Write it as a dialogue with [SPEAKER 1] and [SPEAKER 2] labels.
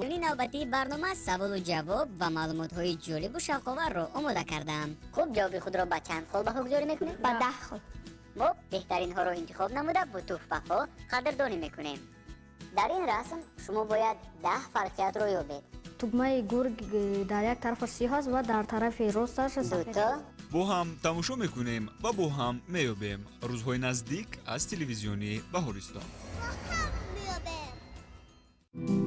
[SPEAKER 1] یونی نوبتی برنامه سوال و جواب و معلومات های جالب و شوق‌آور را آماده کردم. خوب جواب خود را با چند خال به‌گذاری میکنیم؟
[SPEAKER 2] با 10 خال.
[SPEAKER 1] ما بهترین ها را انتخاب نموده با تحفه ها قدردانی میکنیم. در این رسم شما باید 10 فرقیت را یابید.
[SPEAKER 2] توگمه گرگ در یک طرف سیاه است و در طرف راستش سفید.
[SPEAKER 1] دوتا
[SPEAKER 3] با هم تماشا میکنیم و با هم میابیم. روزهای نزدیک از تلویزیونی بهارستان.
[SPEAKER 4] با هم میابیم.